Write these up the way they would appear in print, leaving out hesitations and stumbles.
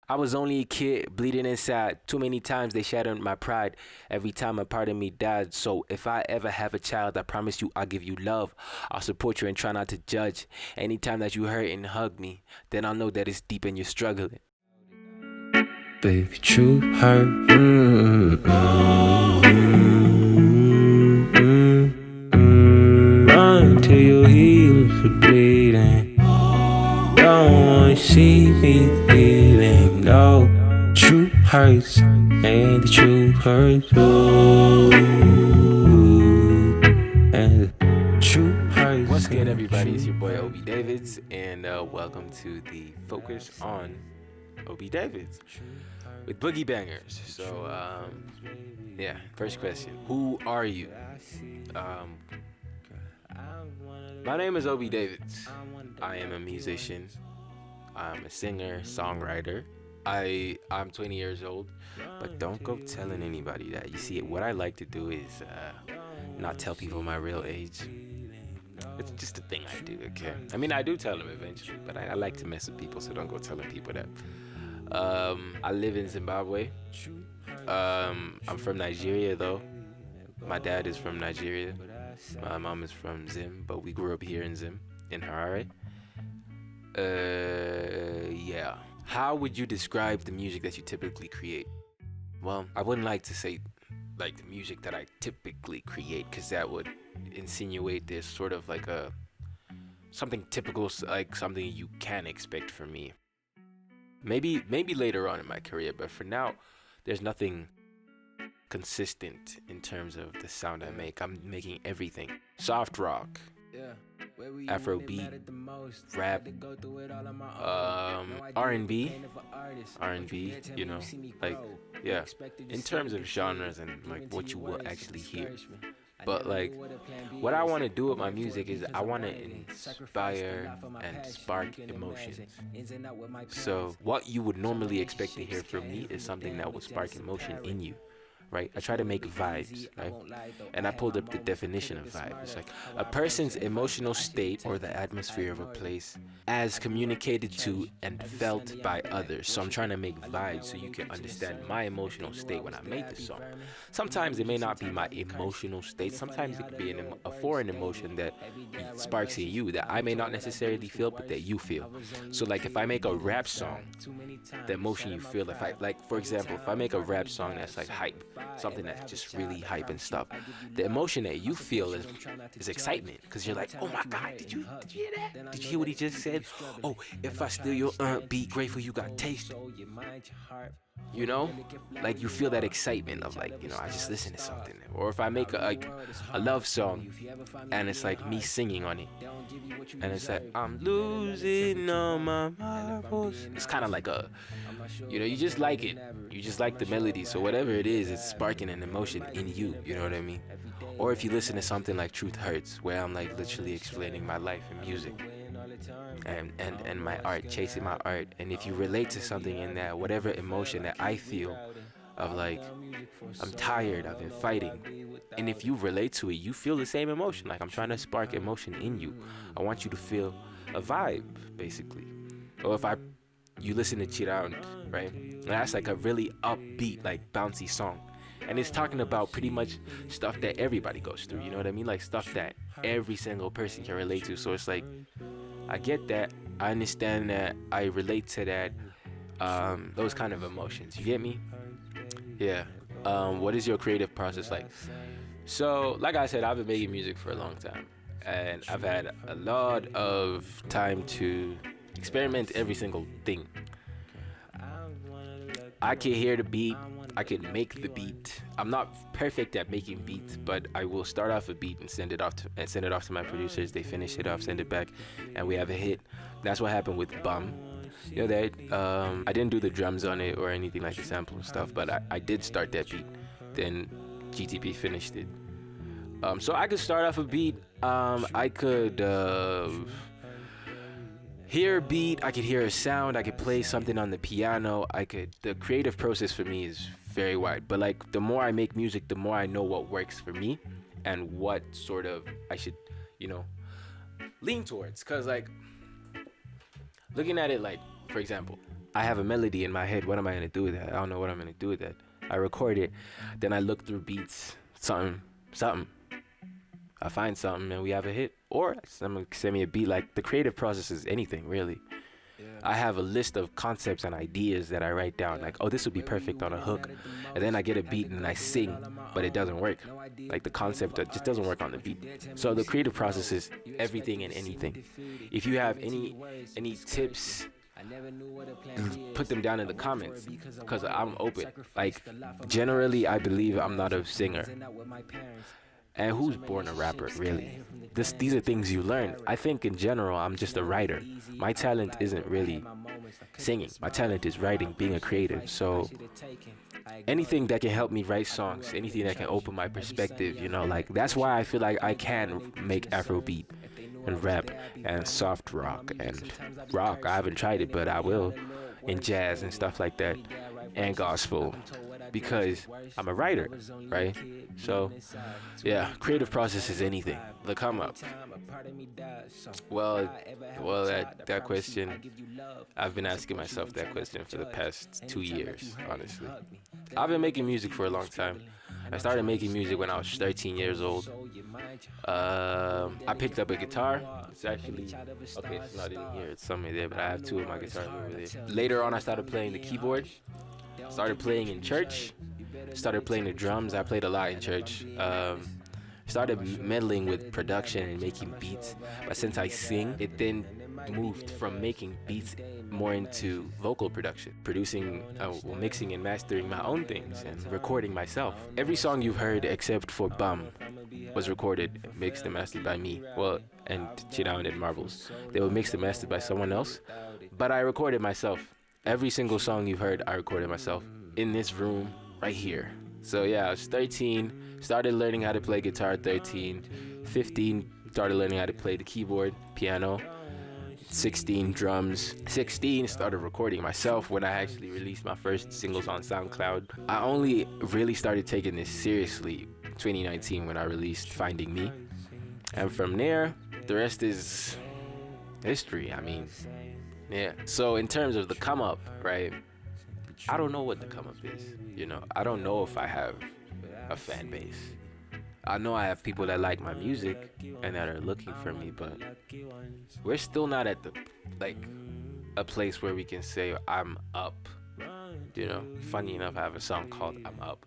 I was only a kid, bleeding inside. Too many times they shattered my pride. Every time a part of me died. So if I ever have a child, I promise you I'll give you love. I'll support you and try not to judge. Anytime that you hurt and hug me, then I'll know that it's deep and you're struggling. Baby, true hurt. Run till your heels are bleeding. Don't wanna see me bleeding. No, true hurts, and the truth hurts. Ooh, and the truth hurts. What's good, everybody? It's your boy Obi Davids, and welcome to the Focus on Obi Davids with Boogie Bangers. So, yeah, first question: who are you? My name is Obi Davids. I am a musician. I'm a singer, songwriter. I'm 20 years old, but don't go telling anybody that. You see, what I like to do is not tell people my real age. It's just a thing I do, okay? I mean, I do tell them eventually, but I like to mess with people, so don't go telling people that. I live in Zimbabwe. I'm from Nigeria, though. My dad is from Nigeria. My mom is from Zim, but we grew up here in Zim, in Harare. Yeah. How would you describe the music that you typically create? Well, I wouldn't like to say like the music that I typically create, because that would insinuate there's sort of like something typical, like something you can expect from me. Maybe later on in my career, but for now, there's nothing consistent in terms of the sound I make. I'm making everything. Soft rock, Afrobeat, rap, R&B, you know, like, yeah, in terms of genres and like what you will actually hear. But like, what I want to do with my music is I want to inspire and spark emotions. So what you would normally expect to hear from me is something that will spark emotion in you. Right? I try to make vibes, right? And I pulled up the definition of vibe. It's like a person's emotional state or the atmosphere of a place as communicated to and felt by others. So I'm trying to make vibes so you can understand my emotional state when I make the song. Sometimes it may not be my emotional state. Sometimes it could be a foreign emotion that sparks in you that I may not necessarily feel, but that you feel. So like if I make a rap song, the emotion you feel, if I, like, for example, if I make a rap song that's like hype, something that's just really hype and stuff, the emotion that you feel is excitement, because you're like, oh my god, did you hear that? Did you hear what he just said? Oh, if I steal your be grateful you got taste. You know, like you feel that excitement of like, you know, I just listened to something. Or if I make a love song and it's like me singing on it, and it's like, I'm losing all my marbles. It's kind of like you know, you just like it. You just like the melody. So whatever it is, it's sparking an emotion in you. You know what I mean? Or if you listen to something like Truth Hurts, where I'm like literally explaining my life in music and my art, chasing my art. And if you relate to something in that, whatever emotion that I feel of like, I'm tired, I've been fighting. And if you relate to it, you feel the same emotion. Like I'm trying to spark emotion in you. I want you to feel a vibe, basically. Or if you listen to Chill Out, right? And that's like a really upbeat, like bouncy song. And it's talking about pretty much stuff that everybody goes through, you know what I mean? Like stuff that every single person can relate to. So it's like, I get that, I understand that, I relate to that, those kind of emotions. You get me? Yeah. What is your creative process like? So, like I said, I've been making music for a long time, and I've had a lot of time to experiment every single thing. I can hear the beat, I can make the beat. I'm not perfect at making beats, but I will start off a beat and send it off to my producers. They finish it off, send it back, and we have a hit. That's what happened with Bum. You know that I didn't do the drums on it or anything like the sample and stuff, but I did start that beat. Then GTP finished it. So I could start off a beat. I could hear a beat, I could hear a sound, I could play something on the piano. The creative process for me is very wide, but like the more I make music, the more I know what works for me and what sort of I should, you know, lean towards. Cause like looking at it, like, for example, I have a melody in my head. What am I gonna do with that? I don't know what I'm gonna do with that. I record it, then I look through beats, something. I find something and we have a hit. Or someone send me a beat. Like, the creative process is anything, really. I have a list of concepts and ideas that I write down. Like, oh, this would be perfect on a hook. And then I get a beat and I sing, but it doesn't work. Like, the concept just doesn't work on the beat. So the creative process is everything and anything. If you have any tips, put them down in the comments, because I'm open. Like, generally, I believe I'm not a singer. And who's born a rapper, really? These are things you learn. I think in general, I'm just a writer. My talent isn't really singing. My talent is writing, being a creative. So anything that can help me write songs, anything that can open my perspective, you know, like, that's why I feel like I can make Afrobeat and rap and soft rock and rock. I haven't tried it, but I will, and jazz and stuff like that, and gospel, because I'm a writer, right? So yeah, creative process is anything. The come up. Well, that question, I've been asking myself that question for the past 2 years, honestly. I've been making music for a long time. I started making music when I was 13 years old. I picked up a guitar. It's actually, okay, it's not in here, it's somewhere there, but I have 2 of my guitars over there. Later on, I started playing the keyboard. Started playing in church. Started playing the drums. I played a lot in church. Started meddling with production and making beats. But since I sing, it then moved from making beats more into vocal production, producing, mixing and mastering my own things and recording myself. Every song you've heard except for Bum was recorded, mixed and mastered by me. Well, and Chidown and Marbles. They were mixed and mastered by someone else, but I recorded myself. Every single song you've heard, I recorded myself in this room right here. So yeah, I was 13, started learning how to play guitar at 13. 15, started learning how to play the keyboard, piano. 16, drums. 16, started recording myself when I actually released my first singles on SoundCloud. I only really started taking this seriously 2019 when I released Finding Me. And from there, the rest is history. I mean, yeah. So in terms of the come up, right? I don't know what the come up is. You know, I don't know if I have a fan base. I know I have people that like my music and that are looking for me, but we're still not at a place where we can say I'm up. You know, funny enough, I have a song called I'm Up.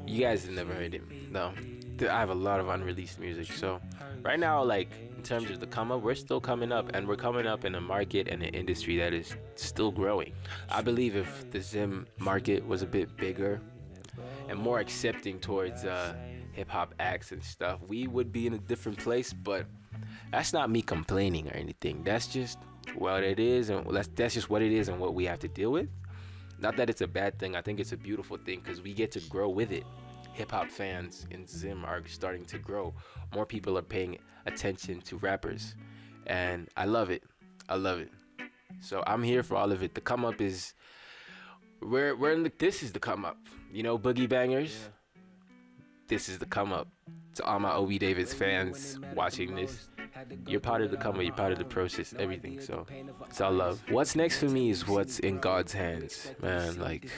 You guys have never heard it. No, I have a lot of unreleased music. So right now, like, in terms of the come up, we're still coming up, and we're coming up in a market and an industry that is still growing. I believe if the Zim market was a bit bigger and more accepting towards hip-hop acts and stuff, we would be in a different place. But that's not me complaining or anything. That's just what it is, and that's just what it is and what we have to deal with. Not that it's a bad thing. I think it's a beautiful thing because we get to grow with it. Hip-hop fans in Zim are starting to grow. More people are paying attention to rappers, and I love it. I love it. So I'm here for all of it. The come up is this is the come up. You know, Boogie Bangers. Yeah. This is the come up. To all my Obi Davids fans watching this, you're part of the come up. You're part of the process. Everything. So it's all love. What's next for me is what's in God's hands, man. Like,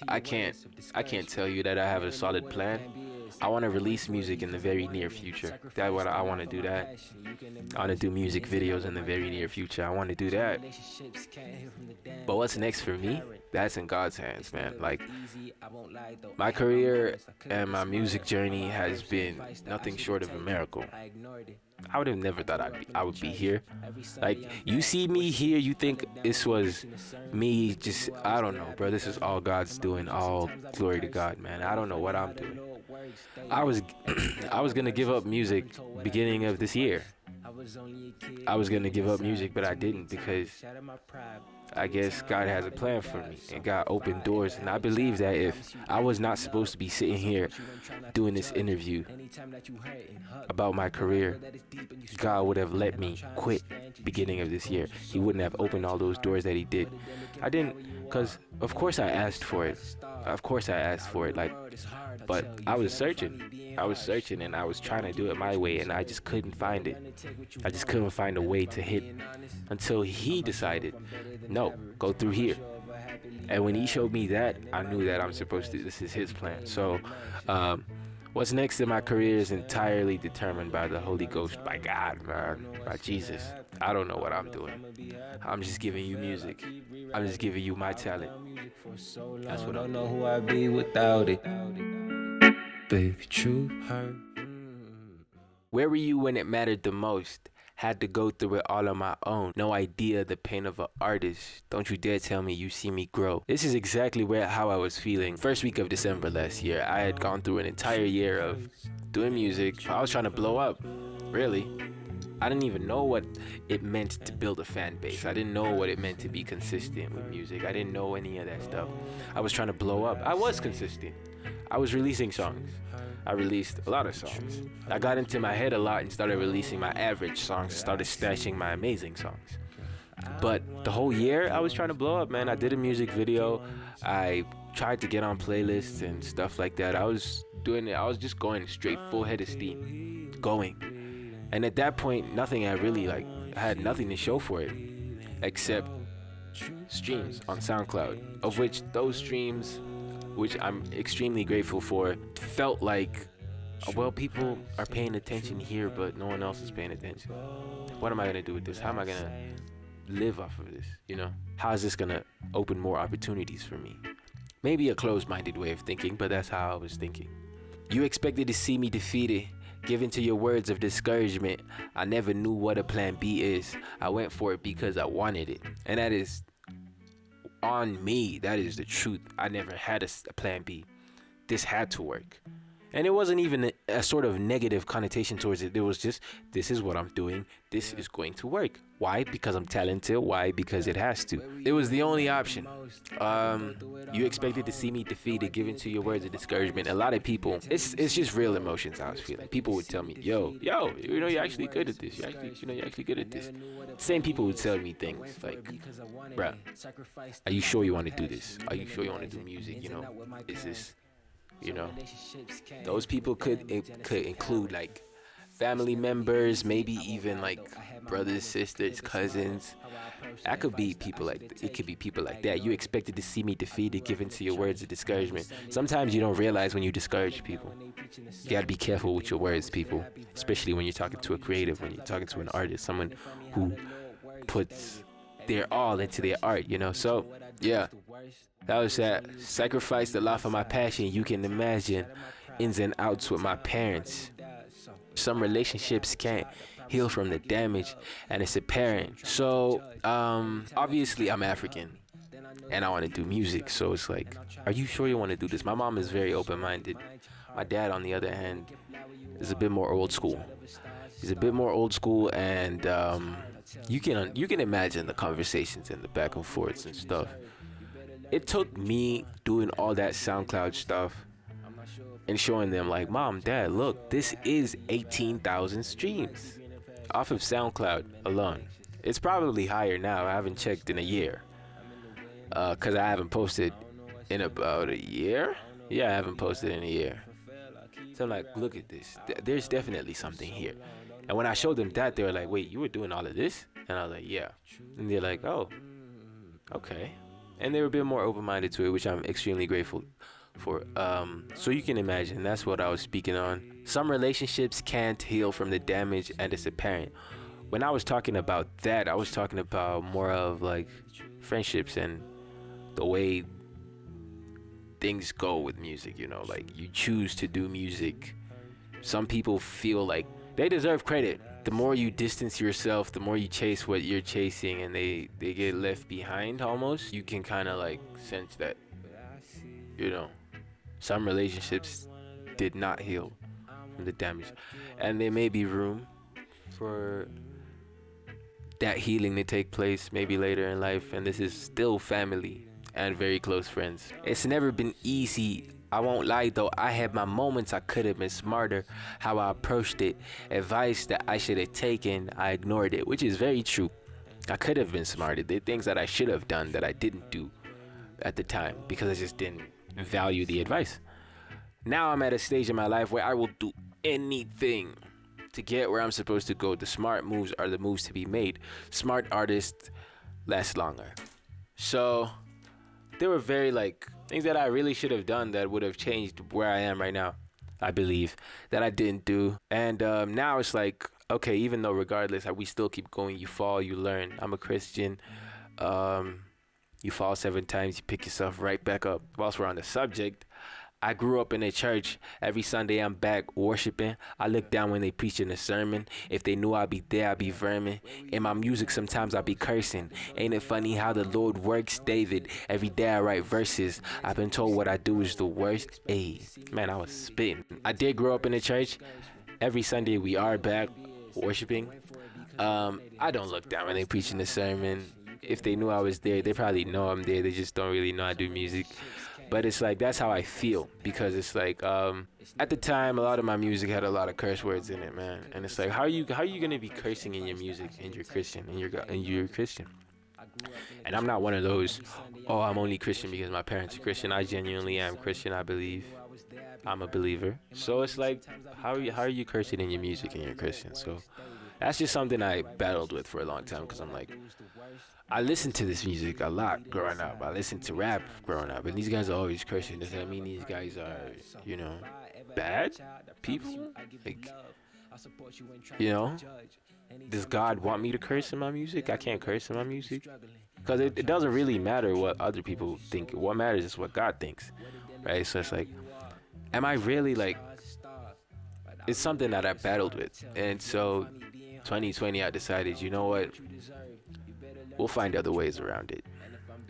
I can't tell you that I have a solid plan. I want to release music in the very near future. That's what I want to do. That I want to do music videos in the very near future. I want to do that. But what's next for me? That's in God's hands, man. Like, my career and my music journey has been nothing short of a miracle. I would have never thought I would be here. Like, you see me here, you think this was me just, I don't know, bro. This is all God's doing. All glory to God, man. I don't know what I'm doing. I was gonna give up music beginning of this year. I was gonna give up music, but I didn't, because I guess God has a plan for me, and God opened doors. And I believe that if I was not supposed to be sitting here doing this interview about my career, God would have let me quit beginning of this year. He wouldn't have opened all those doors that he did. I didn't, because of course I asked for it. Of course I asked for it, like, but I was searching. I was searching and I was trying to do it my way, and I just couldn't find it. I just couldn't find a way to hit until he decided, no, go through here. And when he showed me that, I knew that I'm supposed to, this is his plan. So, what's next in my career is entirely determined by the Holy Ghost, by God, man, by Jesus. I don't know what I'm doing. I'm just giving you music. I'm just giving you my talent. That's what I don't know who I'd be without it. Baby, true hurt. Where were you when it mattered the most? Had to go through it all on my own. No idea the pain of an artist. Don't you dare tell me you see me grow. This is exactly how I was feeling. First week of December last year, I had gone through an entire year of doing music. I was trying to blow up, really. I didn't even know what it meant to build a fan base. I didn't know what it meant to be consistent with music. I didn't know any of that stuff. I was trying to blow up. I was consistent. I was releasing songs. I released a lot of songs. I got into my head a lot and started releasing my average songs, started stashing my amazing songs. But the whole year I was trying to blow up, man. I did a music video. I tried to get on playlists and stuff like that. I was doing it. I was just going straight full head of steam, going. And at that point, nothing I had nothing to show for it except streams on SoundCloud, of which those streams, which I'm extremely grateful for, felt like, well, people are paying attention here, but no one else is paying attention. What am I gonna do with this? How am I gonna live off of this? You know, how is this gonna open more opportunities for me? Maybe a closed-minded way of thinking, but that's how I was thinking. You expected to see me defeated, given to your words of discouragement. I never knew what a plan B is. I went for it because I wanted it, and that is on me. That is the truth. I never had a plan B. This had to work. And it wasn't even a sort of negative connotation towards it. It was just, this is what I'm doing. This is going to work. Why? Because I'm talented. Why? Because it has to. It was the only option. You expected to see me defeated, given to your words of discouragement. A lot of people, it's just real emotions I was feeling. People would tell me, yo, you know, you're actually good at this. You're actually good at this. Same people would tell me things like, bruh, are you sure you want to do this? Are you sure you want to do music? You know, is this... You know, those people could include like family members, maybe even like brothers, sisters, cousins. That could be people it could be people like that. You expected to see me defeated, given to your words of discouragement. Sometimes you don't realize when you discourage people. You gotta be careful with your words, people, especially when you're talking to a creative, when you're talking to an artist, someone who puts their all into their art, you know. So yeah, that was that. Sacrificed a lot for my passion. You can imagine ins and outs with my parents. Some relationships can't heal from the damage, and it's apparent. So obviously I'm African and I want to do music, so it's like, are you sure you want to do this? My mom is very open-minded. My dad, on the other hand, is a bit more old school. He's a bit more old school, and you can imagine the conversations and the back and forths and stuff. It took me doing all that SoundCloud stuff and showing them like, Mom, Dad, look, this is 18,000 streams off of SoundCloud alone. It's probably higher now. I haven't checked in a year because I haven't posted in about a year. Yeah, I haven't posted in a year. So I'm like, look at this. There's definitely something here. And when I showed them that, they were like, wait, you were doing all of this? And I was like, yeah. And they're like, oh, okay. And they were a bit more open-minded to it, which I'm extremely grateful for. So you can imagine, that's what I was speaking on. Some relationships can't heal from the damage, and it's apparent. When I was talking about that, I was talking about more of like friendships and the way things go with music, you know, like you choose to do music. Some people feel like they deserve credit. The more you distance yourself, the more you chase what you're chasing, and they get left behind almost. You can kind of like sense that, you know, some relationships did not heal from the damage, and there may be room for that healing to take place maybe later in life, and this is still family and very close friends. It's never been easy. I won't lie though, I had my moments. I could have been smarter how I approached it. Advice that I should have taken, I ignored it, which is very true. I could have been smarter. There are things that I should have done that I didn't do at the time because I just didn't value the advice. Now I'm at a stage in my life where I will do anything to get where I'm supposed to go. The smart moves are the moves to be made. Smart artists last longer. So there were very like things that I really should have done that would have changed where I am right now, I believe, that I didn't do. And now it's like, okay, even though regardless, we still keep going. You fall, you learn. I'm a Christian. You fall 7 times, you pick yourself right back up. Whilst we're on the subject, I grew up in a church. Every Sunday I'm back worshiping. I look down when they preaching a sermon. If they knew I'd be there, I'd be vermin. In my music sometimes I'll be cursing. Ain't it funny how the Lord works, David? Every day I write verses. I've been told what I do is the worst. Ayy, man, I was spitting. I did grow up in a church. Every Sunday we are back worshiping. I don't look down when they preaching a sermon. If they knew I was there, they probably know I'm there. They just don't really know I do music. But it's like, that's how I feel, because it's like, at the time, a lot of my music had a lot of curse words in it, man. And it's like, how are you gonna be cursing in your music and you're Christian and you're Christian? And I'm not one of those, oh, I'm only Christian because my parents are Christian. I genuinely am Christian, I believe. I'm a believer. So it's like, how are you cursing in your music and you're Christian? So that's just something I battled with for a long time, because I'm like, I listened to this music a lot growing up. I listened to rap growing up, and these guys are always cursing. Does that mean these guys are, bad people? Like, does God want me to curse in my music? I can't curse in my music. Because it doesn't really matter what other people think. What matters is what God thinks, right? So it's like, am I really like, it's something that I battled with. And so 2020, I decided, you know what? We'll find other ways around it.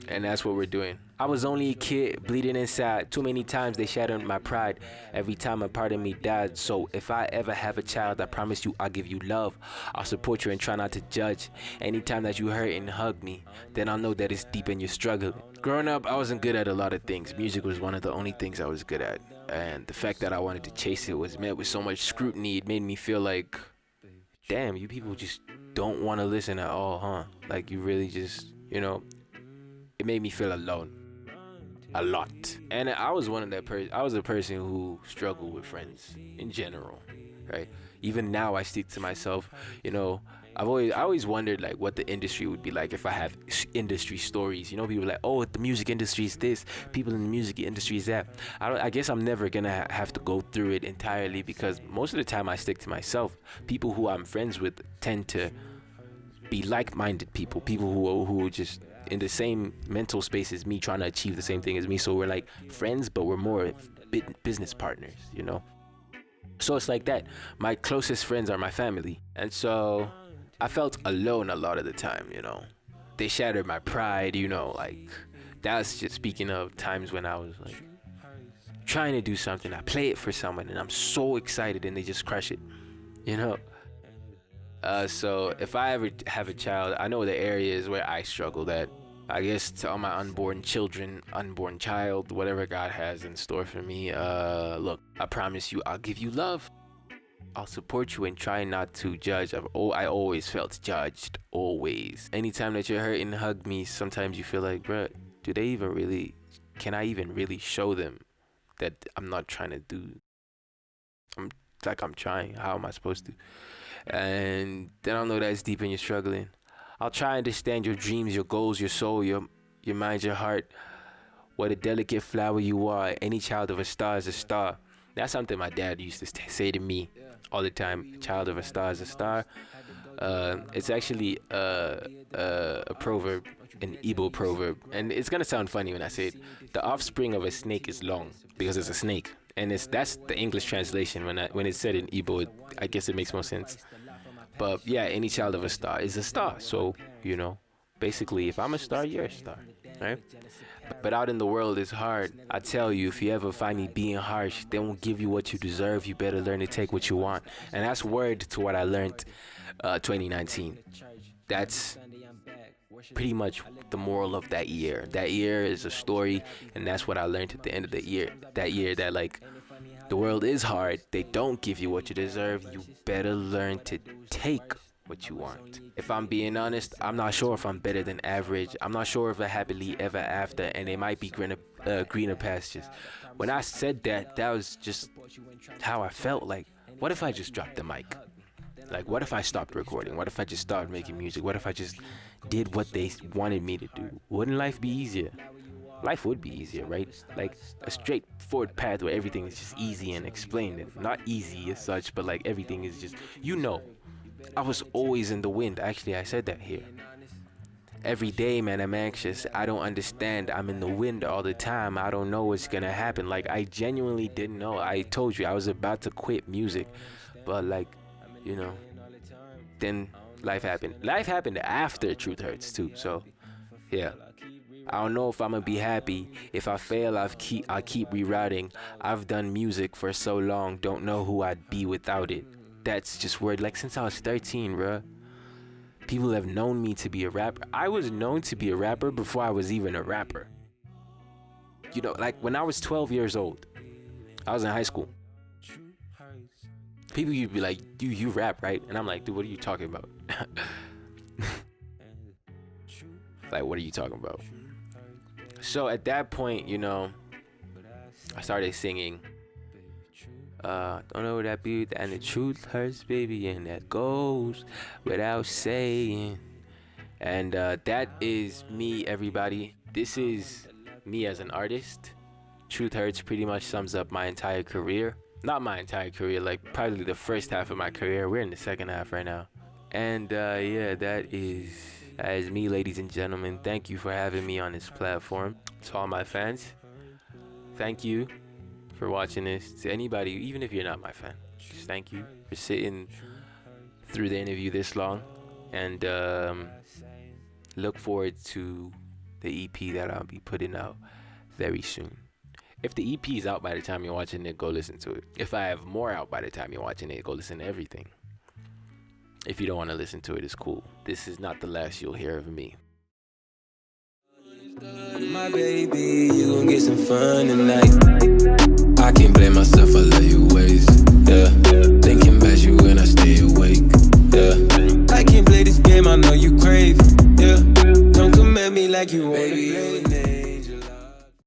And that's what we're doing. I was only a kid bleeding inside. Too many times they shattered my pride. Every time a part of me died. So if I ever have a child, I promise you I'll give you love. I'll support you and try not to judge. Anytime that you hurt and hug me, then I'll know that it's deep and you're struggling. Growing up, I wasn't good at a lot of things. Music was one of the only things I was good at. And the fact that I wanted to chase it was met with so much scrutiny. It made me feel like, damn, you people just don't want to listen at all, huh? Like, you really just, it made me feel alone a lot. And I was one of that I was a person who struggled with friends in general, right? Even now I stick to myself. I always wondered like what the industry would be like if I have industry stories. People like, oh, the music industry is this, people in the music industry is that. I guess I'm never gonna have to go through it entirely, because most of the time I stick to myself. People who I'm friends with tend to be like-minded people who are just in the same mental space as me, trying to achieve the same thing as me. So we're like friends, but we're more business partners, So it's like that. My closest friends are my family. And so I felt alone a lot of the time, They shattered my pride, like, that's just speaking of times when I was like trying to do something. I play it for someone and I'm so excited and they just crush it, So if I ever have a child, I know the areas where I struggled at. I guess to all my unborn child, whatever God has in store for me, look, I promise you, I'll give you love. I'll support you and try not to judge. I always felt judged, always. Anytime that you're hurting, hug me. Sometimes you feel like, bruh, can I even really show them that I'm not trying to do? I'm trying. How am I supposed to? And then I'll know that it's deep and you're struggling. I'll try and understand your dreams, your goals, your soul, your mind, your heart. What a delicate flower you are. Any child of a star is a star. That's something my dad used to say to me all the time. A child of a star is a star. It's actually a proverb, an Igbo proverb. And it's going to sound funny when I say it. The offspring of a snake is long, because it's a snake. And that's the English translation. When it's said in Igbo, I guess it makes more sense. But yeah, any child of a star is a star. So, basically, if I'm a star, you're a star, right? But out in the world, it's hard. I tell you, if you ever find me being harsh, they won't give you what you deserve. You better learn to take what you want. And that's word to what I learned 2019. That's pretty much the moral of that year. That year is a story, and that's what I learned at the end of the year. That year, that like, the world is hard. They don't give you what you deserve. You better learn to take what you want. If I'm being honest, I'm not sure if I'm better than average. I'm not sure if I happily ever after, and it might be greener pastures. When I said that, that was just how I felt. Like, what if I just dropped the mic? Like, what if I stopped recording? What if I just started making music? What if I just did what they wanted me to do? Wouldn't life be easier? Life would be easier, right? Like a straightforward path where everything is just easy and explained, and not easy as such, but like everything is just, I was always in the wind. Actually, I said that here. Every day, man, I'm anxious. I don't understand. I'm in the wind all the time. I don't know what's gonna happen. Like, I genuinely didn't know. I told you I was about to quit music, but like, then life happened. Life happened after Truth Hurts too. So yeah, I don't know if I'm gonna be happy. If I fail, I keep rerouting. I've done music for so long, don't know who I'd be without it. That's just weird. Like, since I was 13, bruh, people have known me to be a rapper. I was known to be a rapper before I was even a rapper. Like when I was 12 years old, I was in high school. People used to be like, dude, you rap, right? And I'm like, dude, what are you talking about? Like, what are you talking about? So at that point, I started singing. Don't know what that be, and the truth hurts, baby, and that goes without saying. And that is me, everybody. This is me as an artist. Truth Hurts pretty much sums up my entire career. Not my entire career, like probably the first half of my career. We're in the second half right now. And yeah, that is me, ladies and gentlemen. Thank you for having me on this platform. To all my fans, thank you for watching this. To anybody, even if you're not my fan, just thank you for sitting through the interview this long. And look forward to the EP that I'll be putting out very soon. If the EP is out by the time you're watching it, go listen to it. If I have more out by the time you're watching it, go listen to everything. If you don't want to listen to it, it's cool. This is not the last you'll hear of me. My baby, you gon' get some fun tonight. I can't blame myself for